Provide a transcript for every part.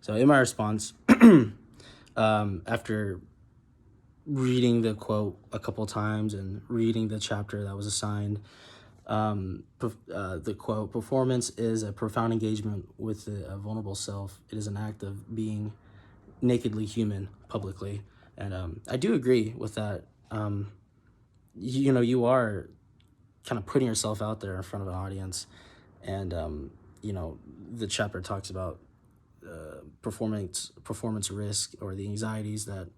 So in my response, after reading the quote a couple times and reading the chapter that was assigned, the quote, performance is a profound engagement with a vulnerable self. It is an act of being nakedly human publicly. And I do agree with that. You are kind of putting yourself out there in front of an audience. And, the chapter talks about performance risk, or the anxieties that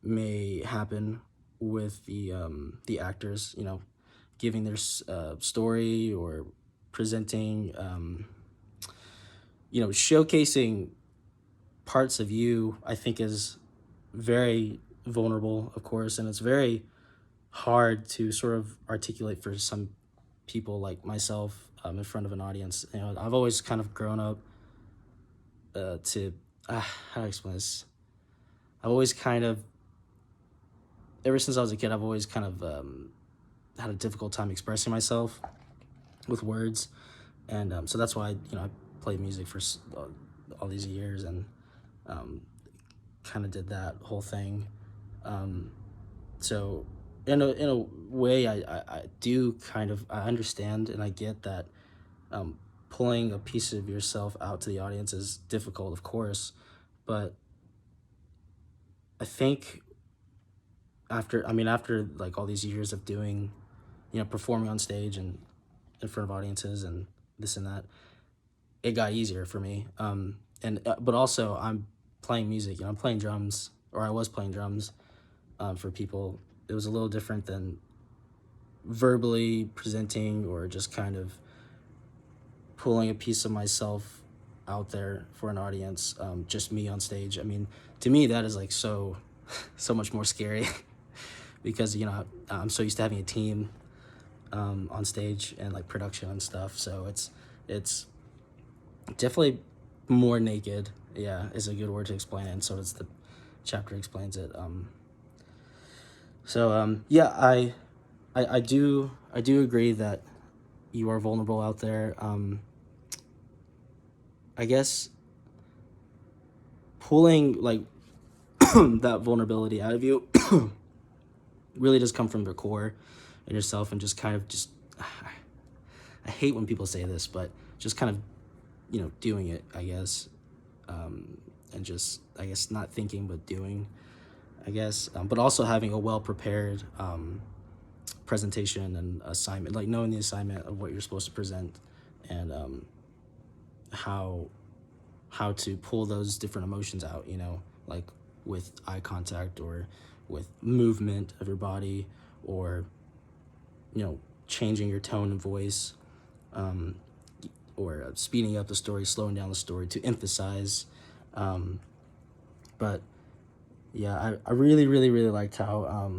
may happen with the actors, giving their story, or presenting, showcasing parts of you. I think is very vulnerable, of course, and it's very hard to sort of articulate for some people like myself, in front of an audience. I've always kind of grown up to how do I explain this? I've always kind of, ever since I was a kid, I've always kind of had a difficult time expressing myself with words, and so that's why I played music for all these years, and kind of did that whole thing. So in a way, I do kind of, I understand and I get that pulling a piece of yourself out to the audience is difficult, of course, but I think after like all these years of doing, performing on stage and in front of audiences and this and that, it got easier for me. And but also I'm playing music, I'm playing drums, or I was playing drums for people. It was a little different than verbally presenting, or just kind of pulling a piece of myself out there for an audience, just me on stage. I mean, to me, that is like so much more scary because, I'm so used to having a team on stage and like production and stuff. So it's definitely more naked. Yeah, is a good word to explain it. And so it's the chapter explains it. Yeah, I do agree that you are vulnerable out there. I guess pulling like that vulnerability out of you really does come from the core in yourself, and just kind of just I hate when people say this, but just kind of doing it, I guess, and just, I guess, not thinking but doing, I guess, but also having a well prepared presentation and assignment, like knowing the assignment of what you're supposed to present, and how to pull those different emotions out, like with eye contact, or with movement of your body, or changing your tone and voice, or speeding up the story, slowing down the story to emphasize. But yeah, I really, really, really liked how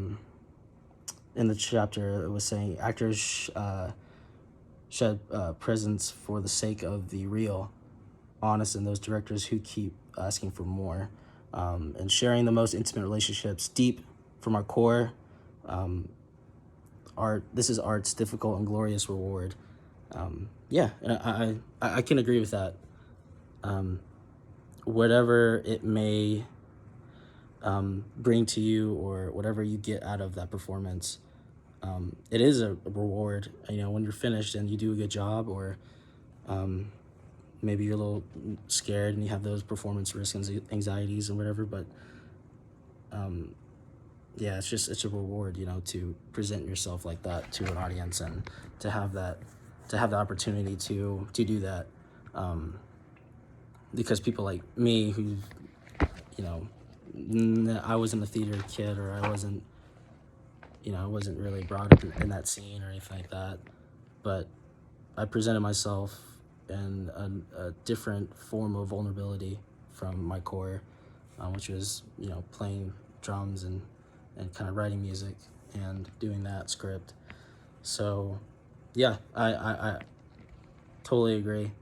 in the chapter it was saying actors shed presence for the sake of the real, honest, and those directors who keep asking for more, and sharing the most intimate relationships deep from our core. Art. This is art's difficult and glorious reward. Yeah, and I can agree with that. Whatever it may bring to you, or whatever you get out of that performance, it is a reward. When you're finished and you do a good job, or maybe you're a little scared and you have those performance risks and anxieties and whatever, but yeah, it's a reward, to present yourself like that to an audience, and to have the opportunity to do that, because people like me who, I wasn't a theater kid, or I wasn't really brought up in that scene or anything like that, but I presented myself in a different form of vulnerability from my core, which was playing drums and kind of writing music and doing that script. So yeah, I totally agree.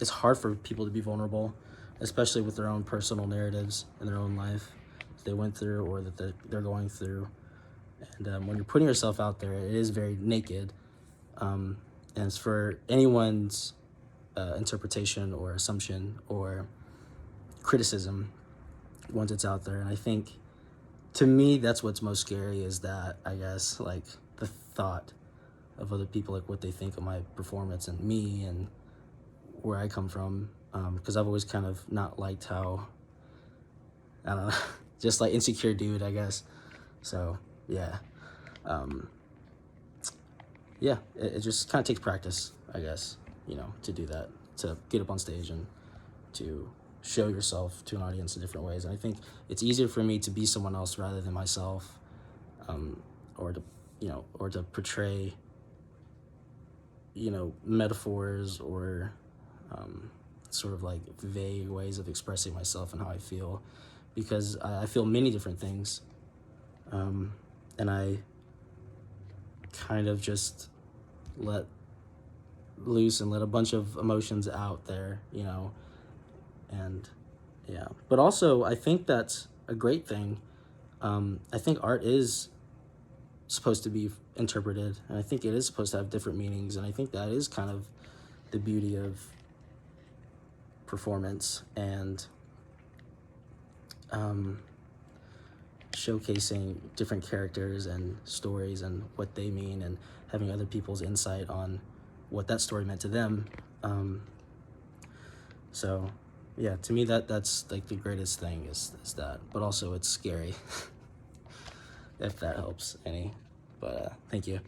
It's hard for people to be vulnerable, especially with their own personal narratives in their own life that they went through, or that they're going through. And when you're putting yourself out there, it is very naked. And it's for anyone's interpretation or assumption, or criticism once it's out there. And I think, to me, that's what's most scary, is that, I guess, like, the thought of other people, like what they think of my performance and me and where I come from. Because I've always kind of not liked how, I don't know, just like insecure dude, I guess. So yeah, yeah, it just kind of takes practice, I guess, to do that, to get up on stage and to show yourself to an audience in different ways. And I think it's easier for me to be someone else rather than myself, or to portray, metaphors or sort of like vague ways of expressing myself and how I feel, because I feel many different things, and I kind of just let loose and let a bunch of emotions out there, and yeah. But also, I think that's a great thing. I think art is supposed to be interpreted, and I think it is supposed to have different meanings, and I think that is kind of the beauty of performance, and showcasing different characters and stories and what they mean, and having other people's insight on what that story meant to them. So yeah, to me, that's like the greatest thing is that, but also it's scary, if that helps any. But thank you.